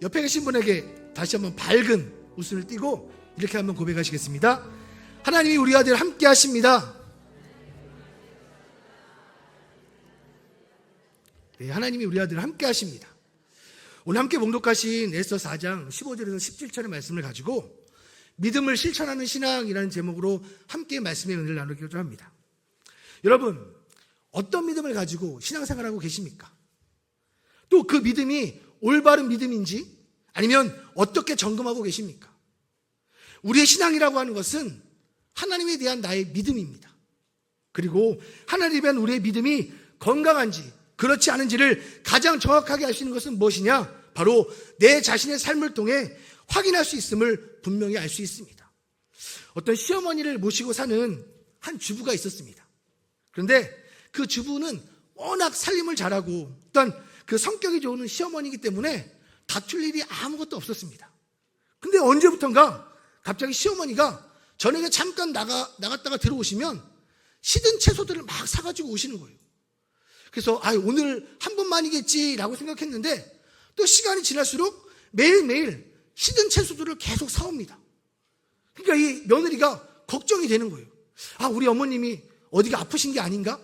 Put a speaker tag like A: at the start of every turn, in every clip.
A: 옆에 계신 분에게 다시 한번 밝은 웃음을 띠고 이렇게 한번 고백하시겠습니다. 하나님이 우리와 늘 함께 하십니다. 네, 하나님이 우리와 늘 함께 하십니다. 오늘 함께 봉독하신 에스더 4장 15절에서 17절의 말씀을 가지고 믿음을 실천하는 신앙이라는 제목으로 함께 말씀의 은혜를 나누기로 합니다. 여러분, 어떤 믿음을 가지고 신앙생활하고 계십니까? 또 그 믿음이 올바른 믿음인지 아니면 어떻게 점검하고 계십니까? 우리의 신앙이라고 하는 것은 하나님에 대한 나의 믿음입니다. 그리고 하나님에 대한 우리의 믿음이 건강한지 그렇지 않은지를 가장 정확하게 알 수 있는 것은 무엇이냐? 바로 내 자신의 삶을 통해 확인할 수 있음을 분명히 알 수 있습니다. 어떤 시어머니를 모시고 사는 한 주부가 있었습니다. 그런데 그 주부는 워낙 살림을 잘하고 어떤 그 성격이 좋은 시어머니이기 때문에 다툴 일이 아무것도 없었습니다. 근데 언제부턴가 갑자기 시어머니가 저녁에 잠깐 나갔다가 들어오시면 시든 채소들을 막 사가지고 오시는 거예요. 그래서 오늘 한 번만이겠지라고 생각했는데 또 시간이 지날수록 매일매일 시든 채소들을 계속 사옵니다. 그러니까 이 며느리가 걱정이 되는 거예요. 우리 어머님이 어디가 아프신 게 아닌가?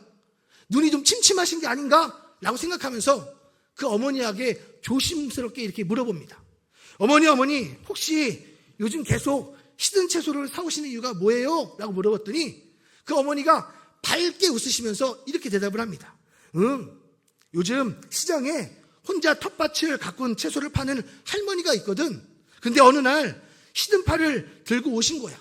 A: 눈이 좀 침침하신 게 아닌가? 라고 생각하면서 그 어머니에게 조심스럽게 이렇게 물어봅니다. 어머니 혹시 요즘 계속 시든 채소를 사오시는 이유가 뭐예요? 라고 물어봤더니 그 어머니가 밝게 웃으시면서 이렇게 대답을 합니다. 요즘 시장에 혼자 텃밭을 가꾼 채소를 파는 할머니가 있거든. 근데 어느 날 시든 파를 들고 오신 거야.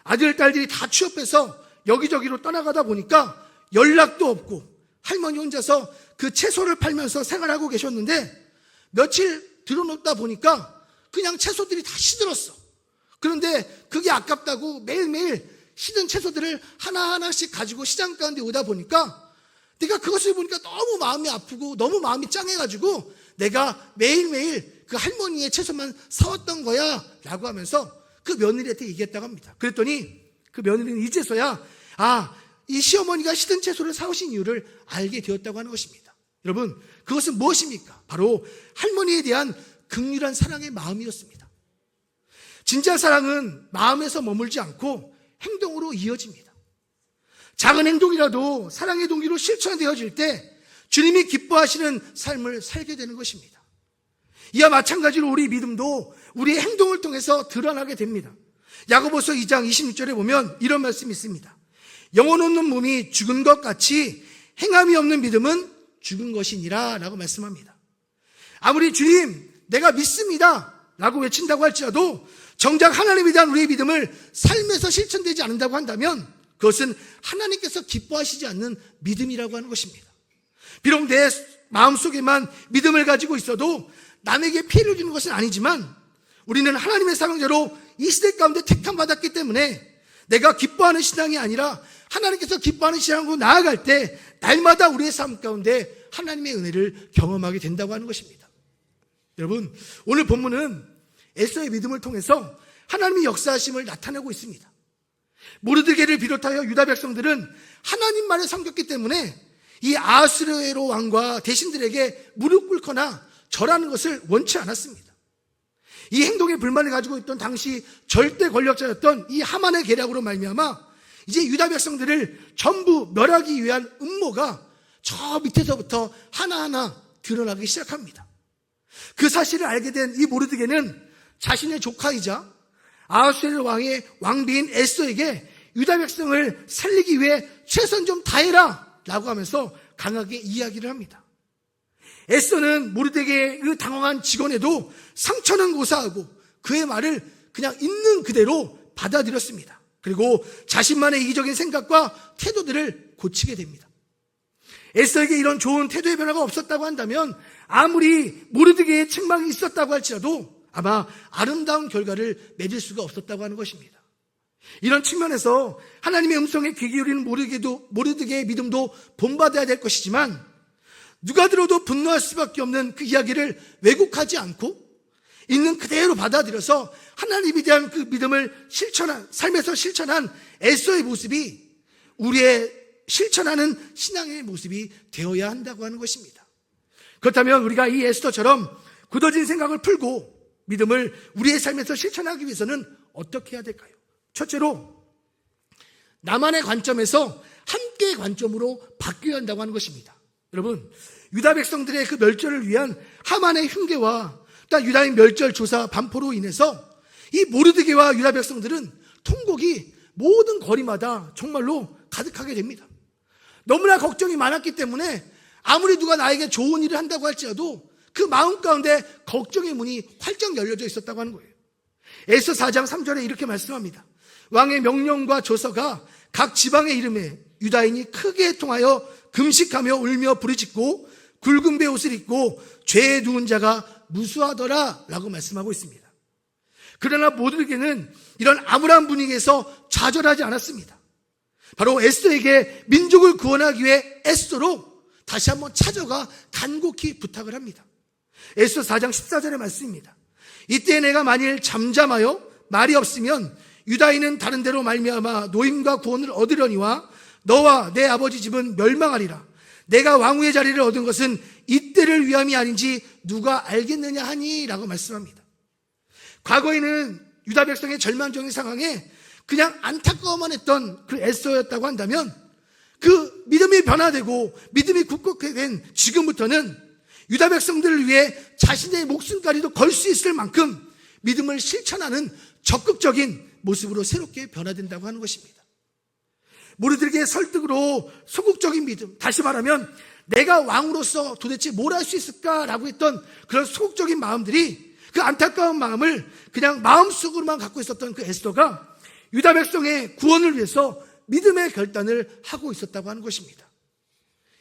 A: 아들, 딸들이 다 취업해서 여기저기로 떠나가다 보니까 연락도 없고 할머니 혼자서 그 채소를 팔면서 생활하고 계셨는데 며칠 들어놓다 보니까 그냥 채소들이 다 시들었어. 그런데 그게 아깝다고 매일매일 시든 채소들을 하나하나씩 가지고 시장 가운데 오다 보니까 내가 그것을 보니까 너무 마음이 아프고 너무 마음이 짱해가지고 내가 매일매일 그 할머니의 채소만 사왔던 거야 라고 하면서 그 며느리한테 얘기했다고 합니다. 그랬더니 그 며느리는 이제서야 이 시어머니가 시든 채소를 사오신 이유를 알게 되었다고 하는 것입니다. 여러분, 그것은 무엇입니까? 바로 할머니에 대한 긍휼한 사랑의 마음이었습니다. 진짜 사랑은 마음에서 머물지 않고 행동으로 이어집니다. 작은 행동이라도 사랑의 동기로 실천되어질 때 주님이 기뻐하시는 삶을 살게 되는 것입니다. 이와 마찬가지로 우리 믿음도 우리의 행동을 통해서 드러나게 됩니다. 야고보서 2장 26절에 보면 이런 말씀이 있습니다. 영혼 없는 몸이 죽은 것 같이 행함이 없는 믿음은 죽은 것이니라 라고 말씀합니다. 아무리 주님 내가 믿습니다 라고 외친다고 할지라도 정작 하나님에 대한 우리의 믿음을 삶에서 실천되지 않는다고 한다면 그것은 하나님께서 기뻐하시지 않는 믿음이라고 하는 것입니다. 비록 내 마음속에만 믿음을 가지고 있어도 남에게 피해를 주는 것은 아니지만 우리는 하나님의 사명자로 이 시대 가운데 택함받았기 때문에 내가 기뻐하는 신앙이 아니라 하나님께서 기뻐하는 신앙으로 나아갈 때 날마다 우리의 삶 가운데 하나님의 은혜를 경험하게 된다고 하는 것입니다. 여러분, 오늘 본문은 에스더의 믿음을 통해서 하나님의 역사하심을 나타내고 있습니다. 모르드게를 비롯하여 유다 백성들은 하나님만을 섬겼기 때문에 이 아하스웨로 왕과 대신들에게 무릎 꿇거나 절하는 것을 원치 않았습니다. 이 행동에 불만을 가지고 있던 당시 절대 권력자였던 이 하만의 계략으로 말미암아 이제 유다 백성들을 전부 멸하기 위한 음모가 저 밑에서부터 하나하나 드러나기 시작합니다. 그 사실을 알게 된 이 모르드게는 자신의 조카이자 아하스웨로 왕의 왕비인 에스더에게 유다 백성을 살리기 위해 최선 좀 다해라 라고 하면서 강하게 이야기를 합니다. 에스더는 모르드게의 그 당황한 직원에도 상처는 고사하고 그의 말을 그냥 있는 그대로 받아들였습니다. 그리고 자신만의 이기적인 생각과 태도들을 고치게 됩니다. 에스더에게 이런 좋은 태도의 변화가 없었다고 한다면 아무리 모르드게의 책망이 있었다고 할지라도 아마 아름다운 결과를 맺을 수가 없었다고 하는 것입니다. 이런 측면에서 하나님의 음성에 귀 기울이는 모르드게의 믿음도 본받아야 될 것이지만 누가 들어도 분노할 수밖에 없는 그 이야기를 왜곡하지 않고 있는 그대로 받아들여서 하나님에 대한 그 믿음을 삶에서 실천한 에스더의 모습이 우리의 실천하는 신앙의 모습이 되어야 한다고 하는 것입니다. 그렇다면 우리가 이 에스더처럼 굳어진 생각을 풀고 믿음을 우리의 삶에서 실천하기 위해서는 어떻게 해야 될까요? 첫째로 나만의 관점에서 함께의 관점으로 바뀌어야 한다고 하는 것입니다. 여러분, 유다 백성들의 그 멸절을 위한 하만의 흉계와 또 유다인 멸절 조사 반포로 인해서 이 모르드게와 유다 백성들은 통곡이 모든 거리마다 정말로 가득하게 됩니다. 너무나 걱정이 많았기 때문에 아무리 누가 나에게 좋은 일을 한다고 할지라도 그 마음 가운데 걱정의 문이 활짝 열려져 있었다고 하는 거예요. 에스더 4장 3절에 이렇게 말씀합니다. 왕의 명령과 조서가 각 지방의 이름에 유다인이 크게 통하여 금식하며 울며 부르짖고 굵은 베옷을 입고 죄에 누운 자가 무수하더라 라고 말씀하고 있습니다. 그러나 모르드게는 이런 암울한 분위기에서 좌절하지 않았습니다. 바로 에스더에게 민족을 구원하기 위해 에스더로 다시 한번 찾아가 간곡히 부탁을 합니다. 에스더 4장 14절의 말씀입니다. 이때 내가 만일 잠잠하여 말이 없으면 유다인은 다른 데로 말미암아 노임과 구원을 얻으려니와 너와 내 아버지 집은 멸망하리라. 내가 왕후의 자리를 얻은 것은 이때를 위함이 아닌지 누가 알겠느냐 하니 라고 말씀합니다. 과거에는 유다 백성의 절망적인 상황에 그냥 안타까워만 했던 그 에스더였다고 한다면 그 믿음이 변화되고 믿음이 굳건하게 된 지금부터는 유다 백성들을 위해 자신의 목숨까지도 걸 수 있을 만큼 믿음을 실천하는 적극적인 모습으로 새롭게 변화된다고 하는 것입니다. 모르드게의 설득으로 소극적인 믿음, 다시 말하면 내가 왕으로서 도대체 뭘 할 수 있을까라고 했던 그런 소극적인 마음들이 그 안타까운 마음을 그냥 마음속으로만 갖고 있었던 그 에스더가 유다 백성의 구원을 위해서 믿음의 결단을 하고 있었다고 하는 것입니다.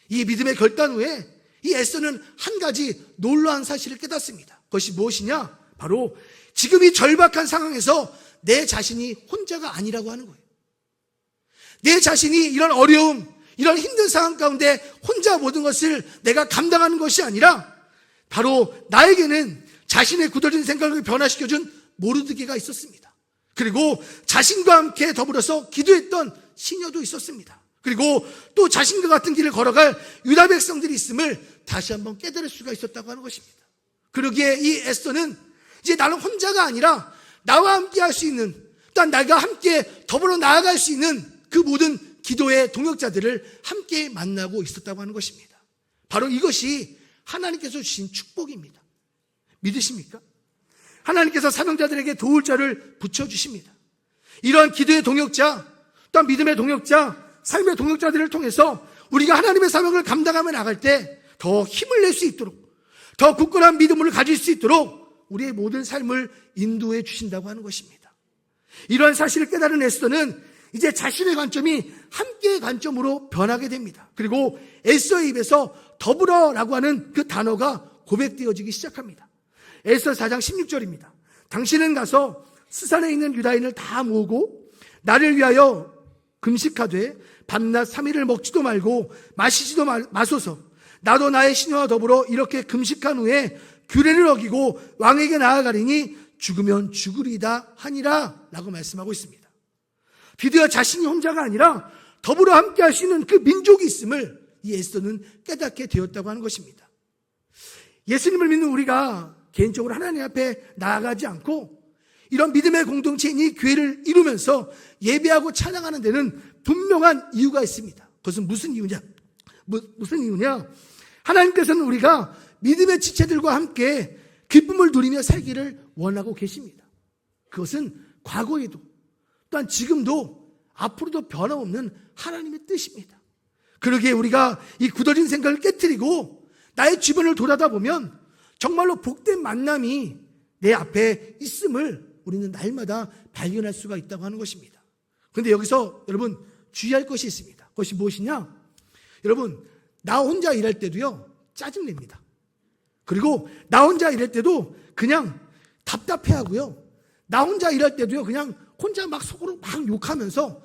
A: 이 믿음의 결단 후에 이 에스더는 한 가지 놀라운 사실을 깨닫습니다. 그것이 무엇이냐? 바로 지금 이 절박한 상황에서 내 자신이 혼자가 아니라고 하는 거예요. 내 자신이 이런 어려움, 이런 힘든 상황 가운데 혼자 모든 것을 내가 감당하는 것이 아니라 바로 나에게는 자신의 굳어진 생각을 변화시켜준 모르드게가 있었습니다. 그리고 자신과 함께 더불어서 기도했던 시녀도 있었습니다. 그리고 또 자신과 같은 길을 걸어갈 유다 백성들이 있음을 다시 한번 깨달을 수가 있었다고 하는 것입니다. 그러기에 이 에스더는 이제 나는 혼자가 아니라 나와 함께 할 수 있는, 또한 나가 함께 더불어 나아갈 수 있는 그 모든 기도의 동역자들을 함께 만나고 있었다고 하는 것입니다. 바로 이것이 하나님께서 주신 축복입니다. 믿으십니까? 하나님께서 사명자들에게 도울 자를 붙여주십니다. 이러한 기도의 동역자, 또한 믿음의 동역자, 삶의 동역자들을 통해서 우리가 하나님의 사명을 감당하며 나갈 때 더 힘을 낼 수 있도록, 더 굳건한 믿음을 가질 수 있도록 우리의 모든 삶을 인도해 주신다고 하는 것입니다. 이러한 사실을 깨달은 에스더는 이제 자신의 관점이 함께의 관점으로 변하게 됩니다. 그리고 에스더의 입에서 더불어라고 하는 그 단어가 고백되어지기 시작합니다. 에스더 4장 16절입니다. 당신은 가서 스산에 있는 유다인을 다 모으고 나를 위하여 금식하되 밤낮 3일을 먹지도 말고 마시지도 마소서. 나도 나의 시녀와 더불어 이렇게 금식한 후에 규례를 어기고 왕에게 나아가리니 죽으면 죽으리다 하니라 라고 말씀하고 있습니다. 비디오 자신이 혼자가 아니라 더불어 함께 할 수 있는 그 민족이 있음을 이 에스더는 깨닫게 되었다고 하는 것입니다. 예수님을 믿는 우리가 개인적으로 하나님 앞에 나아가지 않고 이런 믿음의 공동체인 이 교회를 이루면서 예배하고 찬양하는 데는 분명한 이유가 있습니다. 그것은 무슨 이유냐? 하나님께서는 우리가 믿음의 지체들과 함께 기쁨을 누리며 살기를 원하고 계십니다. 그것은 과거에도 또한 지금도 앞으로도 변함없는 하나님의 뜻입니다. 그러기에 우리가 이 굳어진 생각을 깨트리고 나의 주변을 돌아다 보면 정말로 복된 만남이 내 앞에 있음을 우리는 날마다 발견할 수가 있다고 하는 것입니다. 그런데 여기서 여러분 주의할 것이 있습니다. 그것이 무엇이냐? 여러분, 나 혼자 일할 때도요 짜증냅니다. 그리고 나 혼자 일할 때도 그냥 답답해하고요. 나 혼자 일할 때도요 그냥 혼자 막 속으로 막 욕하면서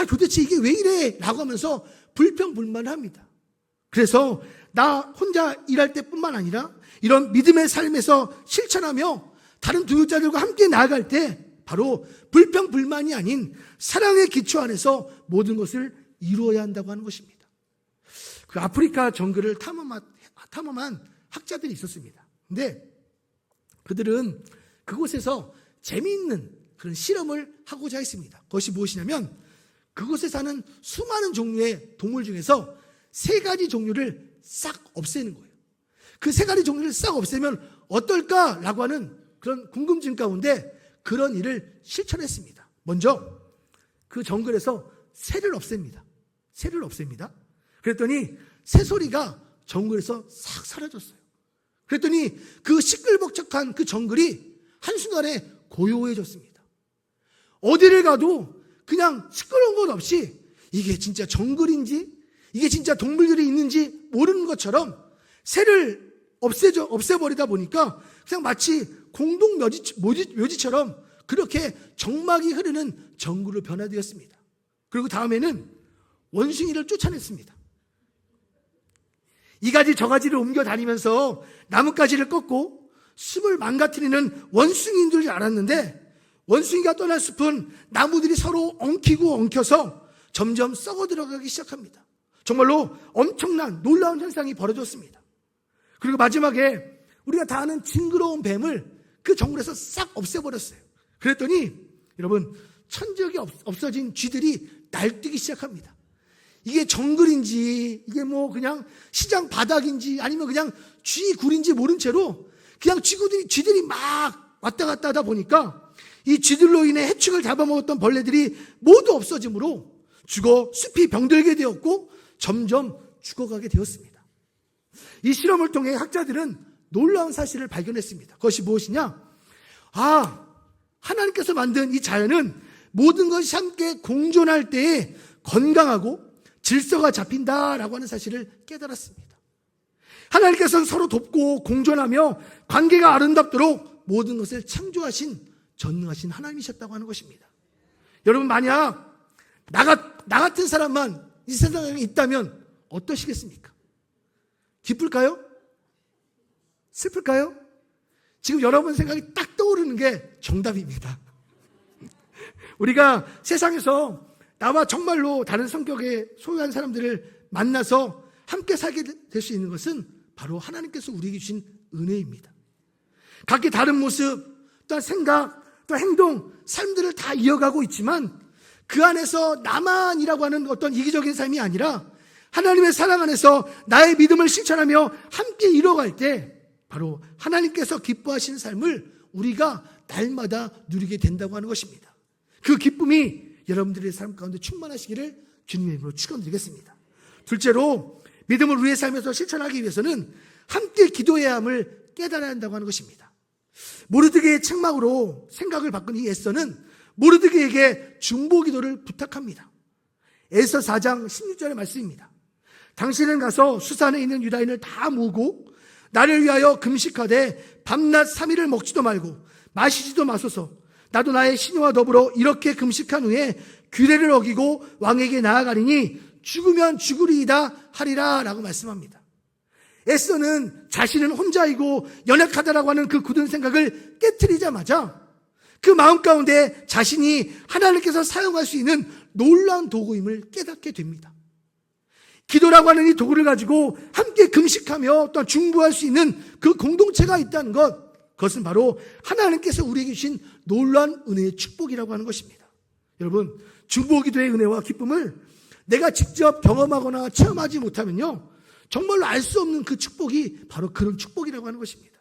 A: 도대체 이게 왜 이래? 라고 하면서 불평불만합니다. 그래서 나 혼자 일할 때뿐만 아니라 이런 믿음의 삶에서 실천하며 다른 동역자들과 함께 나아갈 때 바로 불평불만이 아닌 사랑의 기초 안에서 모든 것을 이루어야 한다고 하는 것입니다. 그 아프리카 정글을 탐험한 학자들이 있었습니다. 근데 그들은 그곳에서 재미있는 그런 실험을 하고자 했습니다. 그것이 무엇이냐면 그곳에 사는 수많은 종류의 동물 중에서 3가지 종류를 싹 없애는 거예요. 그 3가지 종류를 싹 없애면 어떨까라고 하는 그런 궁금증 가운데 그런 일을 실천했습니다. 먼저 그 정글에서 새를 없앱니다. 새를 없앱니다. 그랬더니 새소리가 정글에서 싹 사라졌어요. 그랬더니 그 시끌벅적한 그 정글이 한순간에 고요해졌습니다. 어디를 가도 그냥 시끄러운 것 없이 이게 진짜 정글인지 이게 진짜 동물들이 있는지 모르는 것처럼 새를 없애버리다 보니까 그냥 마치 공동 묘지처럼 그렇게 정막이 흐르는 정글로 변화되었습니다. 그리고 다음에는 원숭이를 쫓아냈습니다. 이 가지 저 가지를 옮겨 다니면서 나뭇가지를 꺾고 숲을 망가뜨리는 원숭이인 줄 알았는데 원숭이가 떠난 숲은 나무들이 서로 엉키고 엉켜서 점점 썩어 들어가기 시작합니다. 정말로 엄청난 놀라운 현상이 벌어졌습니다. 그리고 마지막에 우리가 다 아는 징그러운 뱀을 그 정글에서 싹 없애버렸어요. 그랬더니 여러분 천적이 없어진 쥐들이 날뛰기 시작합니다. 이게 정글인지 이게 뭐 그냥 시장 바닥인지 아니면 그냥 쥐굴인지 모른 채로 그냥 쥐들이 막 왔다 갔다 하다 보니까 이 쥐들로 인해 해충을 잡아먹었던 벌레들이 모두 없어지므로 숲이 병들게 되었고 점점 죽어가게 되었습니다. 이 실험을 통해 학자들은 놀라운 사실을 발견했습니다. 그것이 무엇이냐? 하나님께서 만든 이 자연은 모든 것이 함께 공존할 때에 건강하고 질서가 잡힌다라고 하는 사실을 깨달았습니다. 하나님께서는 서로 돕고 공존하며 관계가 아름답도록 모든 것을 창조하신 전능하신 하나님이셨다고 하는 것입니다. 여러분 만약 나 같은 사람만 이 세상에 있다면 어떠시겠습니까? 기쁠까요? 슬플까요? 지금 여러분 생각이 딱 떠오르는 게 정답입니다. 우리가 세상에서 나와 정말로 다른 성격에 소유한 사람들을 만나서 함께 살게 될 수 있는 것은 바로 하나님께서 우리에게 주신 은혜입니다. 각기 다른 모습, 또 생각, 또 행동, 삶들을 다 이어가고 있지만 그 안에서 나만이라고 하는 어떤 이기적인 삶이 아니라 하나님의 사랑 안에서 나의 믿음을 실천하며 함께 이뤄갈 때 바로 하나님께서 기뻐하시는 삶을 우리가 날마다 누리게 된다고 하는 것입니다. 그 기쁨이 여러분들의 삶 가운데 충만하시기를 주님의 이름으로 축원드리겠습니다. 둘째로 믿음을 우리의 삶에서 실천하기 위해서는 함께 기도해야 함을 깨달아야 한다고 하는 것입니다. 모르드게의 책망으로 생각을 바꾼 이 에스더는 모르드게에게 중보기도를 부탁합니다. 에스더 4장 16절의 말씀입니다. 당신은 가서 수산에 있는 유다인을 다 모으고 나를 위하여 금식하되 밤낮 3일을 먹지도 말고 마시지도 마소서. 나도 나의 신우와 더불어 이렇게 금식한 후에 규례를 어기고 왕에게 나아가리니 죽으면 죽으리이다 하리라 라고 말씀합니다. 에스더는 자신은 혼자이고 연약하다라고 하는 그 굳은 생각을 깨트리자마자 그 마음 가운데 자신이 하나님께서 사용할 수 있는 놀라운 도구임을 깨닫게 됩니다. 기도라고 하는 이 도구를 가지고 함께 금식하며 또 중보할 수 있는 그 공동체가 있다는 것, 그것은 바로 하나님께서 우리에게 주신 놀라운 은혜의 축복이라고 하는 것입니다. 여러분, 중보기도의 은혜와 기쁨을 내가 직접 경험하거나 체험하지 못하면요, 정말로 알 수 없는 그 축복이 바로 그런 축복이라고 하는 것입니다.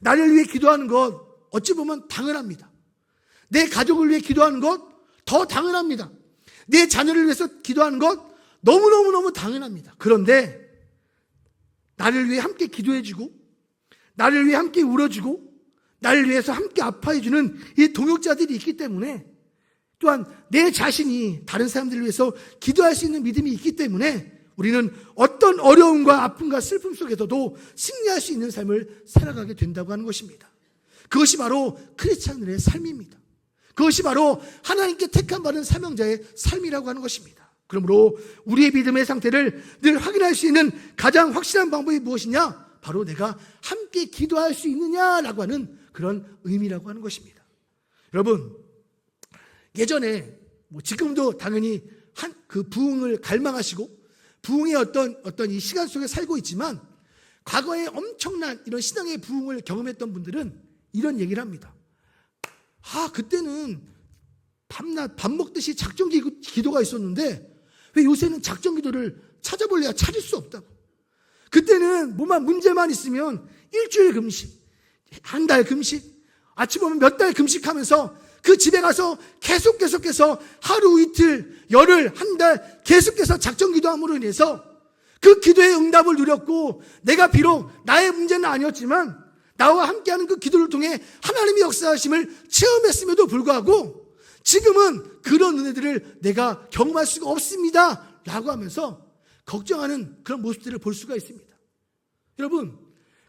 A: 나를 위해 기도하는 것 어찌 보면 당연합니다. 내 가족을 위해 기도하는 것 더 당연합니다. 내 자녀를 위해서 기도하는 것 너무너무너무 당연합니다. 그런데 나를 위해 함께 기도해주고 나를 위해 함께 울어주고 나를 위해서 함께 아파해주는 이 동역자들이 있기 때문에 또한 내 자신이 다른 사람들을 위해서 기도할 수 있는 믿음이 있기 때문에 우리는 어떤 어려움과 아픔과 슬픔 속에서도 승리할 수 있는 삶을 살아가게 된다고 하는 것입니다. 그것이 바로 크리스찬들의 삶입니다. 그것이 바로 하나님께 택함 받은 사명자의 삶이라고 하는 것입니다. 그러므로 우리의 믿음의 상태를 늘 확인할 수 있는 가장 확실한 방법이 무엇이냐? 바로 내가 함께 기도할 수 있느냐라고 하는 그런 의미라고 하는 것입니다. 여러분, 예전에 지금도 당연히 그 부흥을 갈망하시고 부흥의 어떤 이 시간 속에 살고 있지만 과거에 엄청난 이런 신앙의 부흥을 경험했던 분들은 이런 얘기를 합니다. 그때는 밤낮 밥 먹듯이 작정 기도가 있었는데 왜 요새는 작정 기도를 찾아볼래야 찾을 수 없다고. 그때는 뭐만 문제만 있으면 일주일 금식, 한 달 금식, 아침 오면 몇 달 금식하면서 그 집에 가서 계속해서 하루 이틀, 열흘, 한 달 계속해서 작정 기도함으로 인해서 그 기도의 응답을 누렸고, 내가 비록 나의 문제는 아니었지만 나와 함께하는 그 기도를 통해 하나님의 역사하심을 체험했음에도 불구하고 지금은 그런 은혜들을 내가 경험할 수가 없습니다 라고 하면서 걱정하는 그런 모습들을 볼 수가 있습니다. 여러분,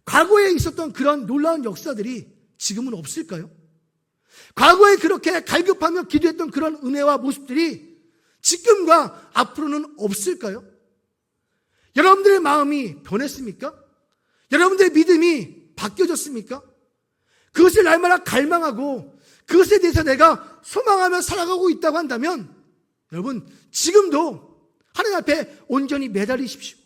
A: 과거에 있었던 그런 놀라운 역사들이 지금은 없을까요? 과거에 그렇게 갈급하며 기도했던 그런 은혜와 모습들이 지금과 앞으로는 없을까요? 여러분들의 마음이 변했습니까? 여러분들의 믿음이 바뀌어졌습니까? 그것을 날마다 갈망하고 그것에 대해서 내가 소망하며 살아가고 있다고 한다면 여러분, 지금도 하나님 앞에 온전히 매달리십시오.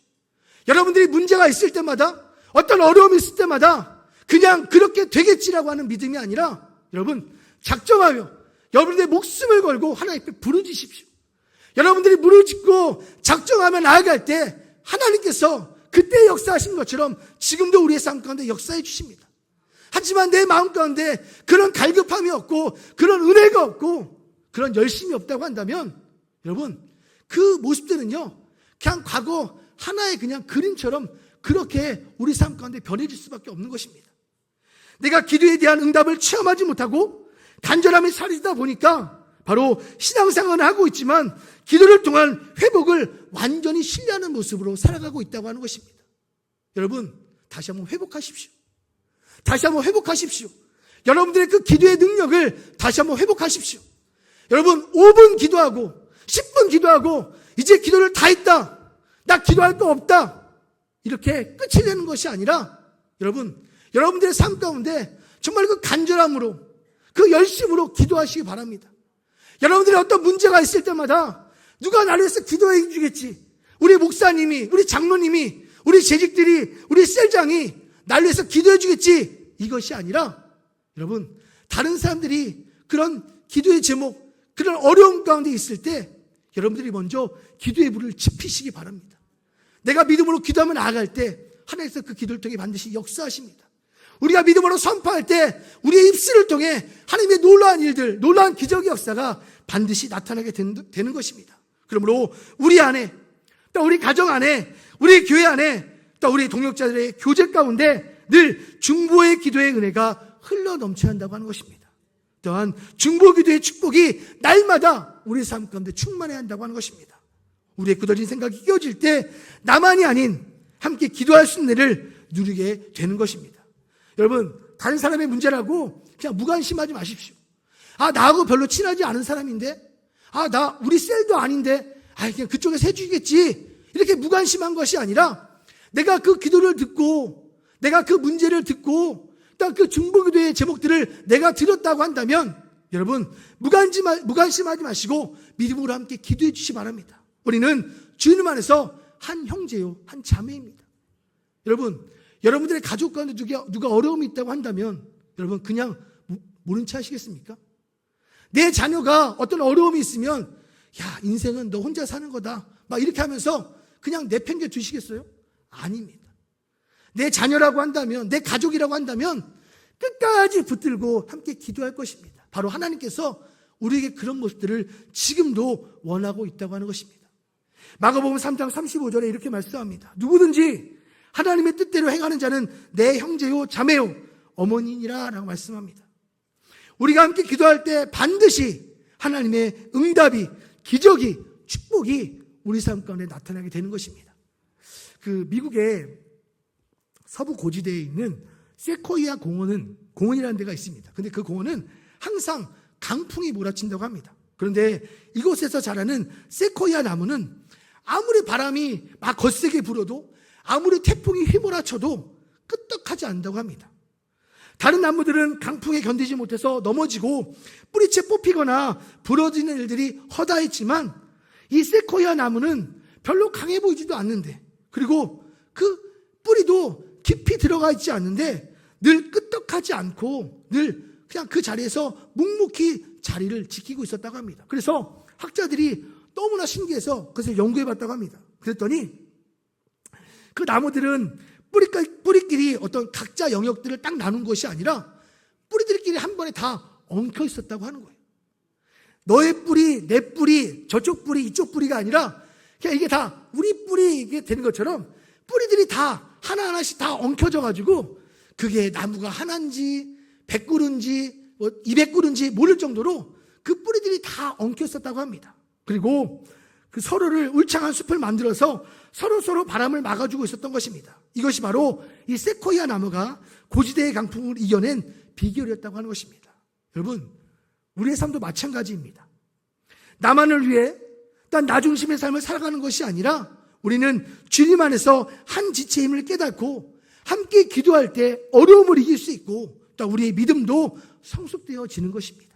A: 여러분들이 문제가 있을 때마다, 어떤 어려움이 있을 때마다 그냥 그렇게 되겠지라고 하는 믿음이 아니라 여러분, 작정하며 여러분들의 목숨을 걸고 하나님 앞에 부르짖으십시오. 여러분들이 부르짖고 작정하며 나아갈 때 하나님께서 그때 역사하신 것처럼 지금도 우리의 삶 가운데 역사해 주십니다. 하지만 내 마음 가운데 그런 갈급함이 없고 그런 은혜가 없고 그런 열심이 없다고 한다면 여러분, 그 모습들은요 그냥 과거 하나의 그냥 그림처럼 그렇게 우리 삶 가운데 변해질 수밖에 없는 것입니다. 내가 기도에 대한 응답을 체험하지 못하고 간절함이 사라지다 보니까 바로 신앙생활을 하고 있지만 기도를 통한 회복을 완전히 신뢰하는 모습으로 살아가고 있다고 하는 것입니다. 여러분, 다시 한번 회복하십시오. 다시 한번 회복하십시오. 여러분들의 그 기도의 능력을 다시 한번 회복하십시오. 여러분, 5분 기도하고 10분 기도하고 이제 기도를 다 했다, 나 기도할 거 없다, 이렇게 끝을 내는 것이 아니라 여러분, 여러분들의 삶 가운데 정말 그 간절함으로 그 열심으로 기도하시기 바랍니다. 여러분들의 어떤 문제가 있을 때마다 누가 나를 위해서 기도해 주겠지, 우리 목사님이, 우리 장로님이, 우리 재직들이, 우리 셀장이 나를 위해서 기도해 주겠지, 이것이 아니라 여러분, 다른 사람들이 그런 기도의 제목, 그런 어려움 가운데 있을 때 여러분들이 먼저 기도의 불을 지피시기 바랍니다. 내가 믿음으로 기도하며 나아갈 때 하나님께서 그 기도를 통해 반드시 역사하십니다. 우리가 믿음으로 선포할 때 우리의 입술을 통해 하나님의 놀라운 일들, 놀라운 기적의 역사가 반드시 나타나게 되는 것입니다. 그러므로 우리 안에, 또 우리 가정 안에, 우리 교회 안에, 또 우리 동역자들의 교제 가운데 늘 중보의 기도의 은혜가 흘러 넘쳐야 한다고 하는 것입니다. 또한 중보 기도의 축복이 날마다 우리 삶 가운데 충만해야 한다고 하는 것입니다. 우리의 굳어진 생각이 끼어질 때 나만이 아닌 함께 기도할 수 있는 일을 누리게 되는 것입니다. 여러분, 다른 사람의 문제라고 그냥 무관심하지 마십시오. 나하고 별로 친하지 않은 사람인데, 우리 셀도 아닌데, 그냥 그쪽에서 해주겠지, 이렇게 무관심한 것이 아니라 내가 그 기도를 듣고, 내가 그 문제를 듣고, 또 그 중보기도의 제목들을 내가 들었다고 한다면 여러분, 무관심하지 마시고 믿음으로 함께 기도해 주시기 바랍니다. 우리는 주님 안에서 한 형제요, 한 자매입니다. 여러분, 여러분들의 가족 가운데 누가 어려움이 있다고 한다면 여러분, 그냥 모른 체 하시겠습니까? 내 자녀가 어떤 어려움이 있으면 인생은 너 혼자 사는 거다, 막 이렇게 하면서 그냥 내팽개 두시겠어요? 아닙니다. 내 자녀라고 한다면, 내 가족이라고 한다면 끝까지 붙들고 함께 기도할 것입니다. 바로 하나님께서 우리에게 그런 모습들을 지금도 원하고 있다고 하는 것입니다. 마가복음 3장 35절에 이렇게 말씀합니다. 누구든지 하나님의 뜻대로 행하는 자는 내 형제요, 자매요, 어머니니라 라고 말씀합니다. 우리가 함께 기도할 때 반드시 하나님의 응답이, 기적이, 축복이 우리 삶 가운데 나타나게 되는 것입니다. 그 미국의 서부 고지대에 있는 세코이아 공원이라는 데가 있습니다. 근데 그 공원은 항상 강풍이 몰아친다고 합니다. 그런데 이곳에서 자라는 세코이아 나무는 아무리 바람이 막 거세게 불어도, 아무리 태풍이 휘몰아쳐도 끄떡하지 않는다고 합니다. 다른 나무들은 강풍에 견디지 못해서 넘어지고 뿌리채 뽑히거나 부러지는 일들이 허다했지만 이 세코이아 나무는 별로 강해 보이지도 않는데, 그리고 그 뿌리도 깊이 들어가 있지 않는데 늘 끄떡하지 않고 늘 그냥 그 자리에서 묵묵히 자리를 지키고 있었다고 합니다. 그래서 학자들이 너무나 신기해서 그것을 연구해봤다고 합니다. 그랬더니 그 나무들은 뿌리끼리 어떤 각자 영역들을 딱 나눈 것이 아니라 뿌리들끼리 한 번에 다 엉켜 있었다고 하는 거예요. 너의 뿌리, 내 뿌리, 저쪽 뿌리, 이쪽 뿌리가 아니라 그냥 이게 다 우리 뿌리 이게 되는 것처럼 뿌리들이 다 하나하나씩 다 엉켜져 가지고 그게 나무가 하나인지 100그루인지 200그루인지 모를 정도로 그 뿌리들이 다 엉켜 있었다고 합니다. 그리고 그 서로를 울창한 숲을 만들어서 서로 바람을 막아주고 있었던 것입니다. 이것이 바로 이 세코이아 나무가 고지대의 강풍을 이겨낸 비결이었다고 하는 것입니다. 여러분, 우리의 삶도 마찬가지입니다. 나만을 위해 단 나 중심의 삶을 살아가는 것이 아니라 우리는 주님 안에서 한 지체의 힘을 깨닫고 함께 기도할 때 어려움을 이길 수 있고 또 우리의 믿음도 성숙되어지는 것입니다.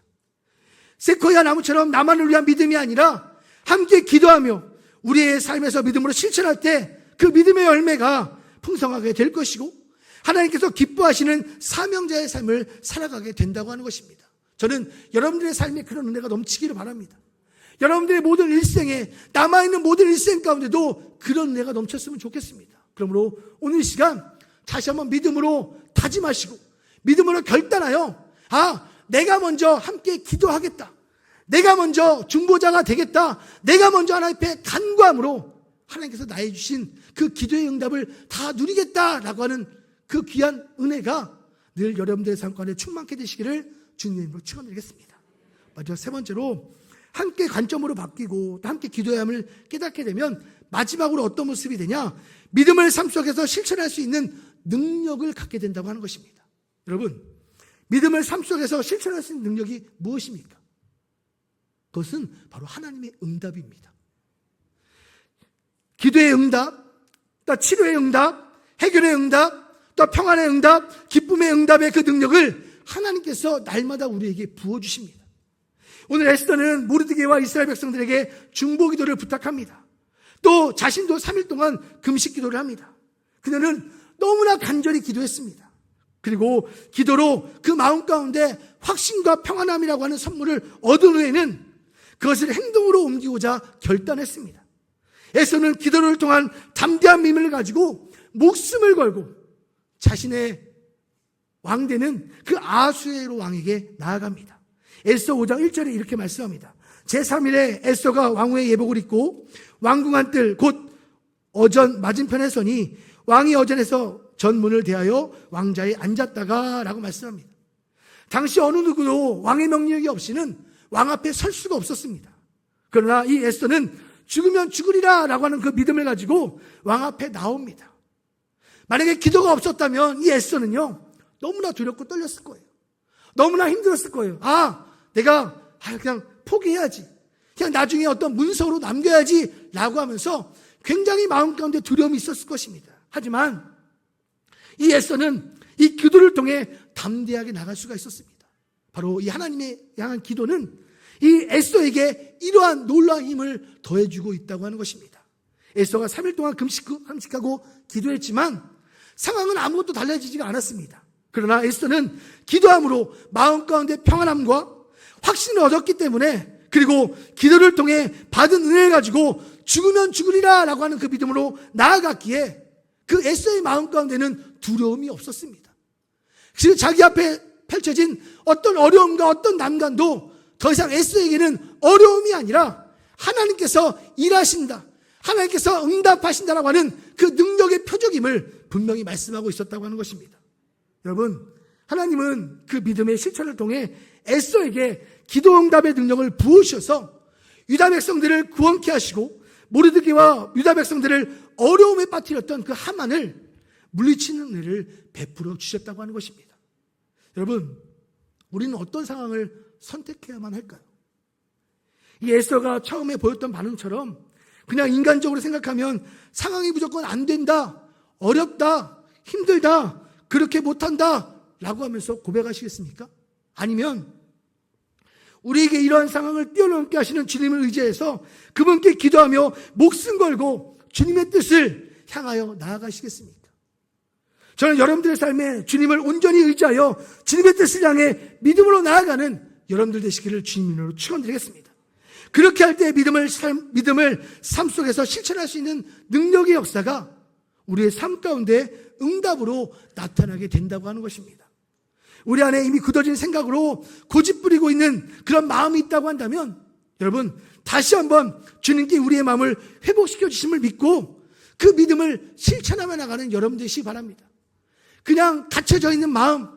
A: 세코이아 나무처럼 나만을 위한 믿음이 아니라 함께 기도하며 우리의 삶에서 믿음으로 실천할 때 그 믿음의 열매가 풍성하게 될 것이고 하나님께서 기뻐하시는 사명자의 삶을 살아가게 된다고 하는 것입니다. 저는 여러분들의 삶에 그런 은혜가 넘치기를 바랍니다. 여러분들의 모든 일생에 남아있는 모든 일생 가운데도 그런 은혜가 넘쳤으면 좋겠습니다. 그러므로 오늘 이 시간 다시 한번 믿음으로 다짐하시고 믿음으로 결단하여 내가 먼저 함께 기도하겠다. 내가 먼저 중보자가 되겠다. 내가 먼저 하나님 앞에 간구함으로 하나님께서 나의 주신 그 기도의 응답을 다 누리겠다라고 하는 그 귀한 은혜가 늘 여러분들의 삶 가운데 충만케 되시기를 주님의 이름으로 축원드리겠습니다. 마지막 세 번째로 함께 관점으로 바뀌고 또 함께 기도해야 함을 깨닫게 되면 마지막으로 어떤 모습이 되냐? 믿음을 삶 속에서 실천할 수 있는 능력을 갖게 된다고 하는 것입니다. 여러분, 믿음을 삶 속에서 실천할 수 있는 능력이 무엇입니까? 그것은 바로 하나님의 응답입니다. 기도의 응답, 또 치료의 응답, 해결의 응답, 또 평안의 응답, 기쁨의 응답의 그 능력을 하나님께서 날마다 우리에게 부어주십니다. 오늘 에스더는 모르드게와 이스라엘 백성들에게 중보기도를 부탁합니다. 또 자신도 3일 동안 금식기도를 합니다. 그녀는 너무나 간절히 기도했습니다. 그리고 기도로 그 마음 가운데 확신과 평안함이라고 하는 선물을 얻은 후에는 그것을 행동으로 옮기고자 결단했습니다. 에스더는 기도를 통한 담대한 믿음을 가지고 목숨을 걸고 자신의 왕되는 그 아수에로 왕에게 나아갑니다. 에스더 5장 1절에 이렇게 말씀합니다. 제3일에 에스더가 왕후의 예복을 입고 왕궁안 뜰 곧 어전 맞은편에 서니 왕이 어전에서 전문을 대하여 왕자에 앉았다가 라고 말씀합니다. 당시 어느 누구도 왕의 명령이 없이는 왕 앞에 설 수가 없었습니다. 그러나 이 에스더는 죽으면 죽으리라 라고 하는 그 믿음을 가지고 왕 앞에 나옵니다. 만약에 기도가 없었다면 이 에스더는요 너무나 두렵고 떨렸을 거예요. 너무나 힘들었을 거예요. 내가 그냥 포기해야지. 그냥 나중에 어떤 문서로 남겨야지 라고 하면서 굉장히 마음 가운데 두려움이 있었을 것입니다. 하지만 이 에스더는 이 기도를 통해 담대하게 나갈 수가 있었습니다. 바로 이 하나님의 향한 기도는 이 에스더에게 이러한 놀라운 힘을 더해주고 있다고 하는 것입니다. 에스더가 3일 동안 금식하고 기도했지만 상황은 아무것도 달라지지가 않았습니다. 그러나 에스더는 기도함으로 마음 가운데 평안함과 확신을 얻었기 때문에 그리고 기도를 통해 받은 은혜를 가지고 죽으면 죽으리라 라고 하는 그 믿음으로 나아갔기에 그 에스더의 마음 가운데는 두려움이 없었습니다. 지금 자기 앞에 펼쳐진 어떤 어려움과 어떤 난관도 더 이상 에스더에게는 어려움이 아니라 하나님께서 일하신다, 하나님께서 응답하신다라고 하는 그 능력의 표적임을 분명히 말씀하고 있었다고 하는 것입니다. 여러분, 하나님은 그 믿음의 실천을 통해 에스더에게 기도 응답의 능력을 부으셔서 유다 백성들을 구원케 하시고 모르드게와 유다 백성들을 어려움에 빠뜨렸던 그 하만을 물리치는 은혜를 베풀어 주셨다고 하는 것입니다. 여러분, 우리는 어떤 상황을 선택해야만 할까요? 이 에스더가 처음에 보였던 반응처럼 그냥 인간적으로 생각하면 상황이 무조건 안 된다, 어렵다, 힘들다, 그렇게 못한다 라고 하면서 고백하시겠습니까? 아니면 우리에게 이러한 상황을 뛰어넘게 하시는 주님을 의지해서 그분께 기도하며 목숨 걸고 주님의 뜻을 향하여 나아가시겠습니까? 저는 여러분들의 삶에 주님을 온전히 의지하여 주님의 뜻을 향해 믿음으로 나아가는 여러분들 되시기를 주님으로 축원드리겠습니다. 그렇게 할 때 믿음을 삶 속에서 실천할 수 있는 능력의 역사가 우리의 삶 가운데 응답으로 나타나게 된다고 하는 것입니다. 우리 안에 이미 굳어진 생각으로 고집부리고 있는 그런 마음이 있다고 한다면 여러분 다시 한번 주님께 우리의 마음을 회복시켜 주심을 믿고 그 믿음을 실천하며 나가는 여러분 되시기 바랍니다. 그냥 갇혀져 있는 마음,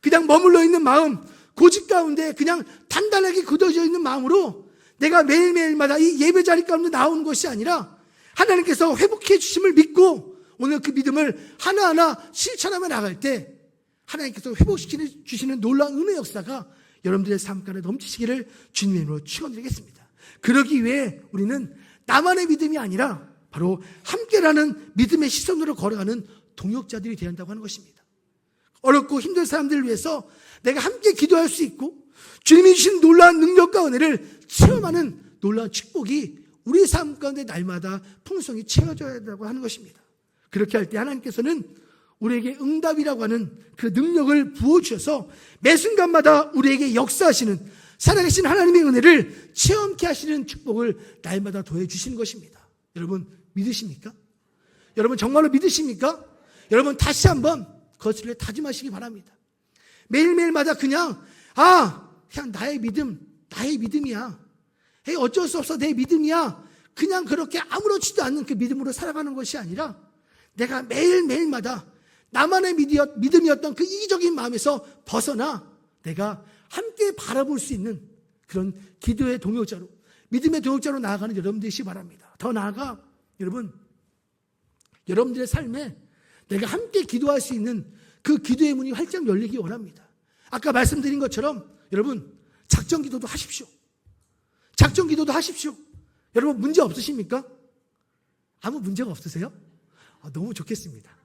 A: 그냥 머물러 있는 마음, 고집 가운데 그냥 단단하게 굳어져 있는 마음으로 내가 매일매일마다 이 예배 자리 가운데 나오는 것이 아니라 하나님께서 회복해 주심을 믿고 오늘 그 믿음을 하나하나 실천하며 나갈 때 하나님께서 회복시켜 주시는 놀라운 은혜 역사가 여러분들의 삶 가운데 넘치시기를 주님의 이름으로 축원드리겠습니다. 그러기 위해 우리는 나만의 믿음이 아니라 바로 함께라는 믿음의 시선으로 걸어가는 동역자들이 되어야 한다고 하는 것입니다. 어렵고 힘든 사람들을 위해서 내가 함께 기도할 수 있고 주님이 주신 놀라운 능력과 은혜를 체험하는 놀라운 축복이 우리의 삶 가운데 날마다 풍성히 채워져야 한다고 하는 것입니다. 그렇게 할 때 하나님께서는 우리에게 응답이라고 하는 그 능력을 부어주셔서 매 순간마다 우리에게 역사하시는 살아계신 하나님의 은혜를 체험케 하시는 축복을 날마다 더해주시는 것입니다. 여러분 믿으십니까? 여러분 정말로 믿으십니까? 여러분 다시 한번 그것을 다짐하시기 바랍니다. 매일매일마다 그냥 나의 믿음이야. 어쩔 수 없어 내 믿음이야. 그냥 그렇게 아무렇지도 않는 그 믿음으로 살아가는 것이 아니라 내가 매일매일마다 나만의 믿음이었던 그 이기적인 마음에서 벗어나 내가 함께 바라볼 수 있는 그런 기도의 동역자로 믿음의 동역자로 나아가는 여러분 되시기 바랍니다. 더 나아가 여러분 여러분들의 삶에 내가 함께 기도할 수 있는 그 기도의 문이 활짝 열리기 원합니다. 아까 말씀드린 것처럼 여러분 작전 기도도 하십시오. 작전 기도도 하십시오. 여러분 문제 없으십니까? 아무 문제가 없으세요? 너무 좋겠습니다.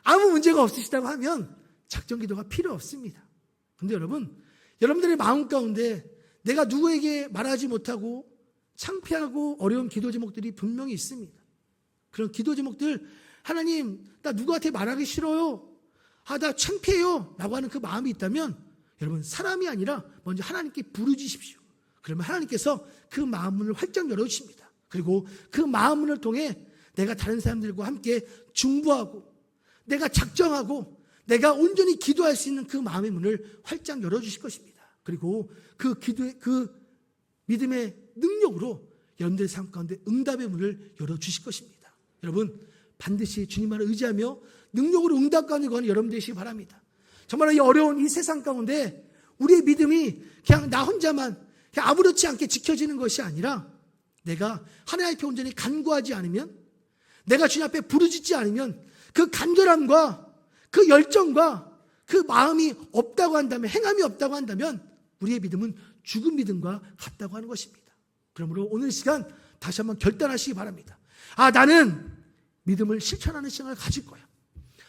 A: 아무 문제가 없으시다고 하면 작전 기도가 필요 없습니다. 근데 여러분들의 마음 가운데 내가 누구에게 말하지 못하고 창피하고 어려운 기도 제목들이 분명히 있습니다. 그런 기도 제목들 하나님 나 누구한테 말하기 싫어요. 나 창피해요 라고 하는 그 마음이 있다면 여러분 사람이 아니라 먼저 하나님께 부르짖으십시오. 그러면 하나님께서 그 마음문을 활짝 열어주십니다. 그리고 그 마음문을 통해 내가 다른 사람들과 함께 중보하고 내가 작정하고 내가 온전히 기도할 수 있는 그 마음의 문을 활짝 열어주실 것입니다. 그리고 그 믿음의 능력으로 여러분들의 삶 가운데 응답의 문을 열어주실 것입니다. 여러분 반드시 주님만을 의지하며 능력으로 응답 가운데 거하는 여러분 되시기 바랍니다. 정말 이 어려운 이 세상 가운데 우리의 믿음이 그냥 나 혼자만 그냥 아무렇지 않게 지켜지는 것이 아니라 내가 하나님 앞에 온전히 간구하지 않으면 내가 주님 앞에 부르짖지 않으면 그 간절함과 그 열정과 그 마음이 없다고 한다면 행함이 없다고 한다면 우리의 믿음은 죽은 믿음과 같다고 하는 것입니다. 그러므로 오늘 시간 다시 한번 결단하시기 바랍니다. 나는 믿음을 실천하는 시간을 가질 거야.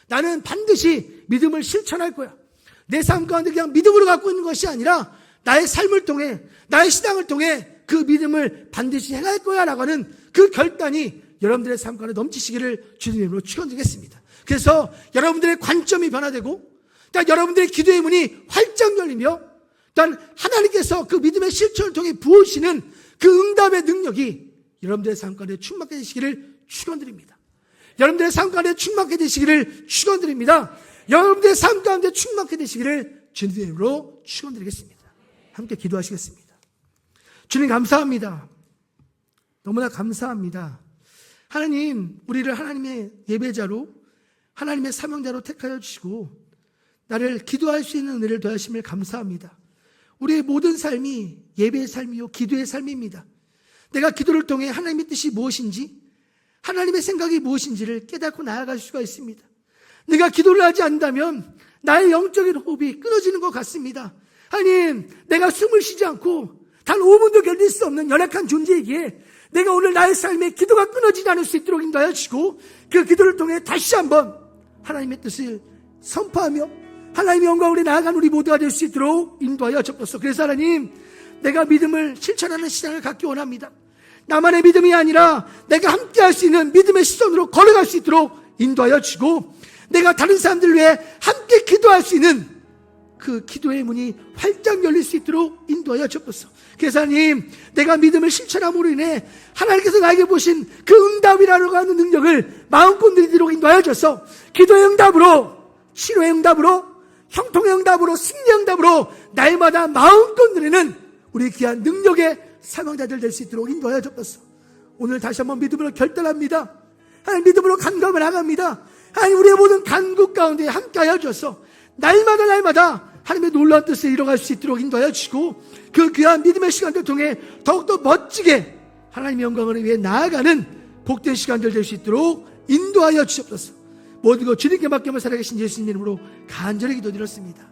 A: 나는 반드시 믿음을 실천할 거야. 내 삶 가운데 그냥 믿음으로 갖고 있는 것이 아니라 나의 삶을 통해 나의 신앙을 통해 그 믿음을 반드시 행할 거야 라고 하는 그 결단이 여러분들의 삶 가운데 넘치시기를 주님의 이름으로 축원드리겠습니다. 그래서 여러분들의 관점이 변화되고 여러분들의 기도의 문이 활짝 열리며 또한 하나님께서 그 믿음의 실천을 통해 부으시는 그 응답의 능력이 여러분들의 삶 가운데 충만하게 되시기를 축원드립니다. 여러분들의 삶 가운데 충만하게 되시기를 축원드립니다. 여러분들의 삶 가운데 충만하게 되시기를 주님의 이름으로 축원드리겠습니다. 함께 기도하시겠습니다. 주님 감사합니다. 너무나 감사합니다. 하나님, 우리를 하나님의 예배자로 하나님의 사명자로 택하여 주시고 나를 기도할 수 있는 은혜를 더하심을 감사합니다. 우리의 모든 삶이 예배의 삶이요 기도의 삶입니다. 내가 기도를 통해 하나님의 뜻이 무엇인지 하나님의 생각이 무엇인지를 깨닫고 나아갈 수가 있습니다. 내가 기도를 하지 않는다면 나의 영적인 호흡이 끊어지는 것 같습니다. 하나님, 내가 숨을 쉬지 않고 단 5분도 견딜 수 없는 연약한 존재이기에 내가 오늘 나의 삶에 기도가 끊어지지 않을 수 있도록 인도하여 주시고 그 기도를 통해 다시 한번 하나님의 뜻을 선포하며 하나님의 영광으로 나아간 우리 모두가 될 수 있도록 인도하여 주옵소서. 그래서 하나님, 내가 믿음을 실천하는 시간을 갖기 원합니다. 나만의 믿음이 아니라 내가 함께 할 수 있는 믿음의 시선으로 걸어갈 수 있도록 인도하여 주시고 내가 다른 사람들 위해 함께 기도할 수 있는 그 기도의 문이 활짝 열릴 수 있도록 인도하여 주옵소서. 그래서 하나님, 내가 믿음을 실천함으로 인해 하나님께서 나에게 보신 그 응답이라고 하는 능력을 마음껏 누리도록 인도하여 주셔서 기도의 응답으로, 치료의 응답으로, 형통의 응답으로, 승리의 응답으로 날마다 마음껏 누리는 우리 귀한 능력의 사명자들 될 수 있도록 인도하여 주옵소서. 오늘 다시 한번 믿음으로 결단합니다. 하나님, 믿음으로 간구하며 나갑니다. 하나님, 우리의 모든 간구 가운데 함께하여 주셔서 날마다 하나님의 놀라운 뜻을 이뤄갈 수 있도록 인도하여 주시고, 그 귀한 믿음의 시간들 통해 더욱더 멋지게 하나님의 영광을 위해 나아가는 복된 시간들 될 수 있도록 인도하여 주시옵소서. 모든 것 주님께 맡기며 살아계신 예수님 이름으로 간절히 기도드렸습니다.